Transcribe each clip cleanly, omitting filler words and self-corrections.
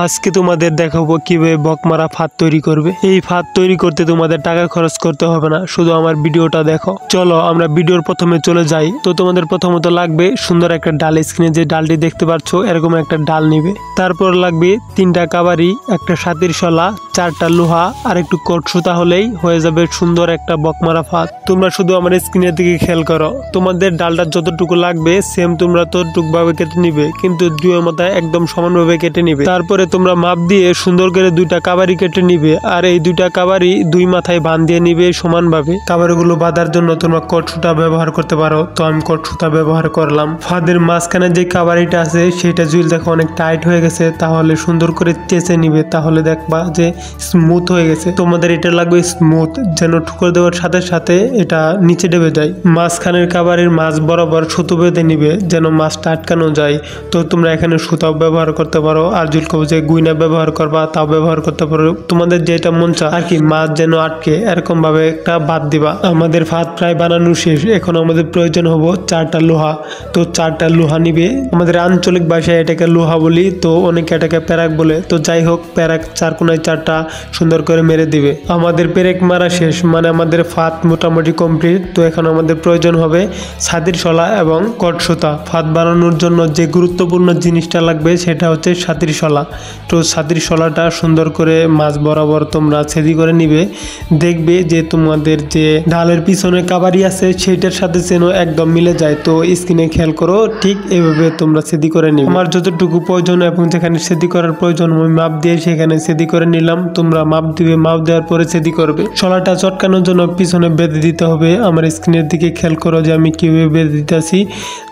আজকে তোমাদের দেখাবো কিভাবে বকমারা ফাঁদ তৈরি করবে। এই ফাঁদ তৈরি করতে তোমাদের টাকা খরচ করতে হবে না, শুধু আমার ভিডিওটা দেখো। চলো আমরা ভিডিওর প্রথমে চলে যাই। তো তোমাদের প্রথমত লাগবে সুন্দর একটা ডাল। স্ক্রিনে যে ডালটি দেখতে পাচ্ছ এরকম একটা ডাল নিবে। তারপর লাগবে 3টা কাবারি, একটা সাতির শলা, 4টা লোহা আর একটু কট সুতা হলেই হয়ে যাবে সুন্দর একটা বকমারা ফাঁদ। তোমরা শুধু আমার স্ক্রিনের দিকে খেয়াল করো। তোমাদের ডালটা যতটুকু লাগবে সেম তোমরা ততটুকু ভাবে কেটে নিবে, কিন্তু দুইয়ের মাথায় একদম সমানভাবে কেটে নিবে। তারপরে তোমরা মাপ দিয়ে সুন্দর করে 2টা কাবারি কেটে নিবে, আর এই 2টা কাবারি 2 মাথায় বাঁধ দিয়ে নিবে সমানভাবে। কাবারিগুলো বাঁধার জন্য তোমরা কট সুতা ব্যবহার করতে পারো, তো আমি কট সুতা ব্যবহার করলাম। ফাঁদের মাঝখানে যে কাবারিটা আছে সেটা যদি দেখো অনেক টাইট হয়ে গেছে, তাহলে সুন্দর করে চেঁচে নিবে, তাহলে দেখবা যে স্মুথ হয়ে গেছে। তোমাদের এটা লাগবে স্মুথ, যেন ঠুকর দেওয়ার সাথে সাথে এটা নিচে ডেবে যায়। মাঝখানের কাবারির মাছ বরাবর সুতো বেঁধে নিবে, যেন মাছটা আটকানো যায়। তো তোমরা এখানে সুতাও ব্যবহার করতে পারো, আর যদি যে গুইনা ব্যবহার করবা তাও ব্যবহার করতে পারো। তোমাদের যেটা মন চায় আর কি, মাছ যেন আটকে এরকম ভাবে একটা বাদ দিবা। আমাদের ফাঁদ প্রায় বানানো শেষ। এখন আমাদের প্রয়োজন হবো 4টা লোহা। তো 4টা লোহা নিবে। আমাদের আঞ্চলিক ভাষায় এটাকে লোহা বলি, তো অনেকে এটাকে প্যারাক বলে। তো যাই হোক, প্যারাক 4 কোনায় 4টা সুন্দর করে মেরে দিবে। আমাদের পেরেক মারা শেষ, মানে আমাদের ফাঁদ মোটামুটি কমপ্লিট। তো এখন আমাদের প্রয়োজন হবে ছাতির শলা এবং কট সুতা। ফাঁদ বানানোর জন্য যে গুরুত্বপূর্ণ জিনিসটা লাগবে সেটা হচ্ছে ছাতির শলা। তো ছাতির শলাটা সুন্দর করে মাছ বরাবর তোমরা ছেদি করে নিবে। দেখবে যে তোমাদের যে ডালের পিছনে কাবারি আছে সেটার সাথে যেন একদম মিলে যায়। তো স্ক্রিনে খেয়াল করো, ঠিক এইভাবে তোমরা ছেদি করে নিবে। আমার যতটুকু প্রয়োজন এবং যেখানে ছেদি করার প্রয়োজন আমি মাপ দিয়ে সেখানে ছেদি করে নিলাম। তোমরা মাপ দিবে, মাপ দেওয়ার পরে ছেদি করবে। শলাটা চটকানোর জন্য পিছনে বেঁধে দিতে হবে। আমার স্ক্রিনের দিকে খেয়াল করো যে আমি কিভাবে বেঁধে দিতেছি,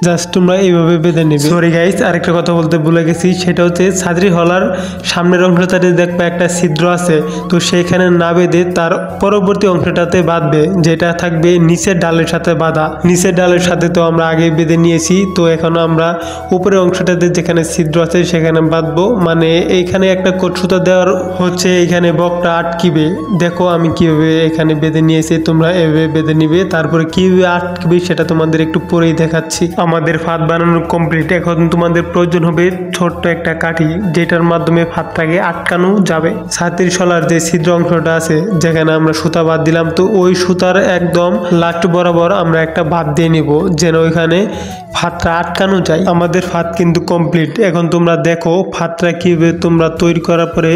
জাস্ট তোমরা এইভাবে বেঁধে নিবে। সরি গাইস, আরেকটা কথা বলতে ভুলে গেছি, সেটা হচ্ছে ছাতির হলার সামনের অংশটাতে দেখবে একটা ছিদ্র আছে, তো সেইখানে না বেঁধে তার পরবর্তী অংশটাতে বাঁধবে, যেটা থাকবে নিচের ডালের সাথে বাঁধা। নিচের ডালের সাথে তো আমরা আগে বেঁধে নিয়েছি, তো এখন আমরা উপরের অংশটাতে যেখানে ছিদ্র আছে সেখানে বাঁধবো। মানে এইখানে একটা কট সুতা দেওয়ার হচ্ছে, এইখানে বকটা আটকিবে। দেখো আমি কিভাবে এখানে বেঁধে নিয়েছি, তোমরা এভাবে বেঁধে নিবে। তারপরে কিভাবে আটকিবে সেটা তোমাদের একটু পরেই দেখাচ্ছি। আমাদের ফাঁদ বানানো কমপ্লিট। এখন তোমাদের প্রয়োজন হবে ছোট্ট একটা কাঠি, যেটার মাধ্যমে ফাঁদটাকে আটকানো যাবে। ছাতির শলার যে ছিদ্র অংশটা আছে যেখানে আমরা সুতা বাদ দিলাম, তো ওই সুতার একদম লাস্ট বরাবর আমরা একটা বাদ দিয়ে নিব, যেন ওইখানে ফাঁদটা আটকানো যায়। আমাদের ফাঁদ কিন্তু কমপ্লিট। এখন তোমরা দেখো ফাঁদটা কিভাবে তোমরা তৈরি করার পরে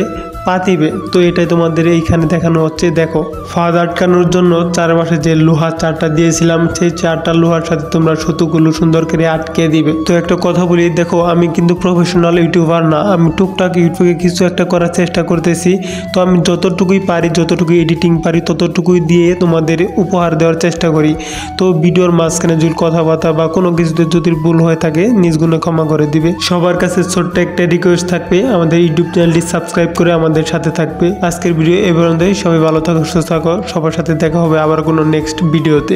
পাতিবে। তো এটাই তোমাদের এইখানে দেখানো হচ্ছে। দেখো, ফাঁদ আটকানোর জন্য চারপাশে যে লোহা 4টা দিয়েছিলাম, সেই 4টা লোহার সাথে তোমরা সুতোগুলো সুন্দর করে আটকে দিবে। তো একটা কথা বলি, দেখো আমি কিন্তু প্রফেশনাল ইউটিউবার না, আমি টুকটাক ইউটিউবে কিছু একটা করার চেষ্টা করতেছি। তো আমি যতটুকুই পারি, যতটুকু এডিটিং পারি ততটুকুই দিয়ে তোমাদের উপহার দেওয়ার চেষ্টা করি। তো ভিডিওর মাঝখানে যদি কথাবার্তা বা কোনো কিছুতে যদি ভুল হয়ে থাকে নিজ গুণে ক্ষমা করে দিবে। সবার কাছে ছোট্ট একটা রিকোয়েস্ট থাকবে, আমাদের ইউটিউব চ্যানেলটি সাবস্ক্রাইব করে আমাদের সাথে থাকবে। আজকের ভিডিও এই পর্যন্তই। সবাই ভালো থাকো, সুস্থ থাকো। সবার সাথে দেখা হবে আবার কোনো নেক্সট ভিডিওতে।